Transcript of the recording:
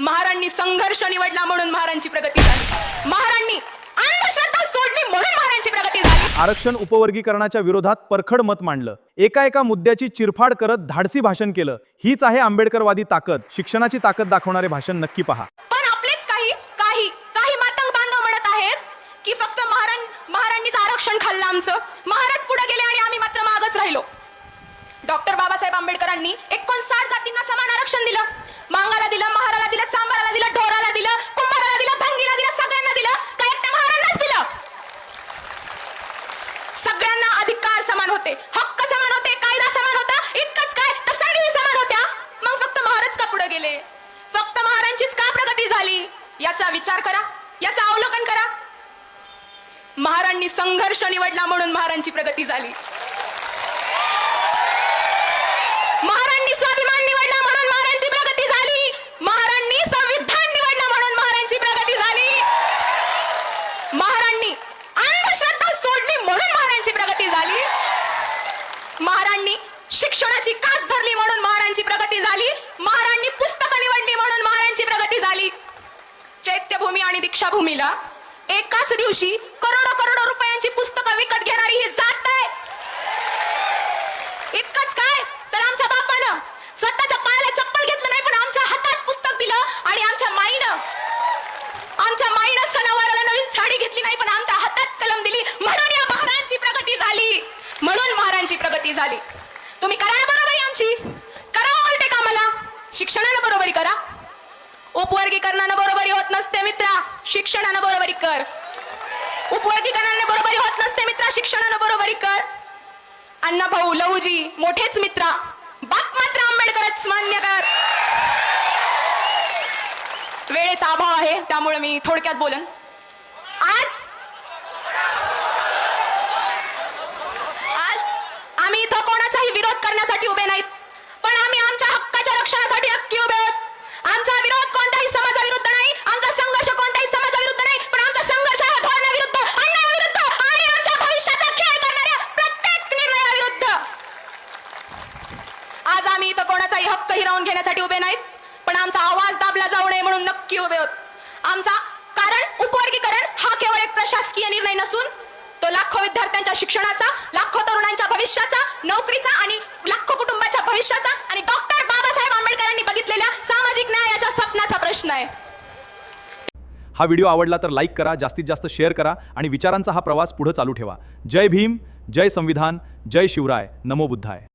महारांनी संघर्ष निवडला म्हणून महारांची प्रगती झाली। महारांनी अंधश्रद्धा सोडली म्हणून महारांची प्रगती झाली। आरक्षण उपवर्गीकरणाच्या विरोधात परखड मत मांडलं, एका मुद्द्याची चिरफाड करत धाडसी भाषण केलं। हीच आहे आंबेडकरवादी ताकद। शिक्षणाची ताकद दाखवणारे भाषण नक्की पहा। पण आपलेच काही मातंग बांधव म्हणत आहेत की फक्त महारांनीच आरक्षण खाल्लं आमचं, महाराज पुढे गेले आणि आम्ही मात्र मागच राहिलो। डॉक्टर बाबासाहेब आंबेडकरांनी 59 जातींना समान आरक्षण दिलं। मांगाला दिलं, महाराला दिलं, चांबाराला दिलं, ढोराला दिलं, कुंभाराला दिलं, भंगीला दिलं, सगळ्यांना दिलं। काय एकट्या महारांनाच दिलं? सगळ्यांना अधिकार समान होते, हक्क समान होते, कायदा समान होता। इतकंच काय तर संधी समान होत्या। मग फक्त महाराज का पुढे गेले? फक्त महारांचीच का प्रगती झाली? याचा विचार करा, याचं अवलोकन करा। महारांनी संघर्ष निवडला म्हणून महारांची प्रगती झाली। महारांनी स्वाभिमान निवडला म्हणून महारांची प्रगती झाली। महारांनी संविधान निवडला म्हणून महारांची प्रगती झाली। महारांनी अंधश्रद्धा सोडली म्हणून महारांची प्रगती झाली। महारांनी शिक्षणाची कास धरली म्हणून महारांची प्रगती झाली। महारांनी पुस्तकं निवडली म्हणून महारांची प्रगती झाली। चैत्यभूमी आणि दीक्षाभूमीला एकाच दिवशी करोडो रुपयांची पुस्तकं विकत घेणारी ही जात आहे। इतकंच काय तर आमच्या बापानं स्वतःच्या पायाला चप्पल घेतलं नाही, पण आमच्या हातात पुस्तक दिलं। आणि आमच्या माईनं सणावाराला नवीन साडी घेतली नाही, पण आमच्या हातात कलम दिली। म्हणून या महारांची प्रगती झाली, म्हणून महारांची प्रगती झाली। तुम्ही करा ना बरोबरी आमची, करा ओव्हरटेक आम्हाला। शिक्षणानं बरोबरी करा, उपवर्गीकरणानं बरोबरी होत नसते मित्रा, शिक्षणानं बरोबरी कर। उपवर्गीकरणाने बरोबरी होत नसते मित्रा, शिक्षणानं बरोबरी कर। अण्णाभाऊ लहुजी मोठेच मित्रा, बाप मात्र आंबेडकरच मान्य कर। वेळेचा अभाव आहे त्यामुळे मी थोडक्यात बोलन। आज आम्ही इथं कोणाचाही विरोध करण्यासाठी उभे नाहीत, पण आम्ही आमच्या हक्काच्या रक्षणासाठी नक्की उभे आहोत। आमचा विरोध कोणत्याही समाजाविरुद्ध नाही, आमचा संघर्ष कोणत्याही समाजाविरुद्ध नाही, पण आमचा संघर्ष आहे धोरणाविरुद्ध, अन्यायाविरुद्ध आणि आमच्या भविष्याचा खेळ करणाऱ्या प्रत्येक निर्णयाविरुद्ध। आज आम्ही इथं कोणाचाही हक्क हिरावून घेण्यासाठी उभे नाहीत, पण आमचा आवाज दाबला जाऊ नये म्हणून नक्की उभे आहोत। आमचा कारण उपवर्गीकरण हा केवळ एक प्रशासकीय निर्णय नसून तो लाखो विद्यार्थ्यांच्या शिक्षणाचा, लाखो तरुणांच्या भविष्याचा, नोकरीचा आणि लाखो कुटुंबाच्या भविष्याचा आणि डॉक्टर बाबासाहेब आंबेडकरांनी बघितलेल्या सामाजिक न्यायाच्या स्वप्नाचा प्रश्न आहे। हा व्हिडिओ आवडला तर लाईक करा, जास्तीत जास्त शेअर करा आणि विचारांचा हा प्रवास पुढे चालू ठेवा। जय भीम, जय संविधान, जय शिवराय, नमो बुद्धाय।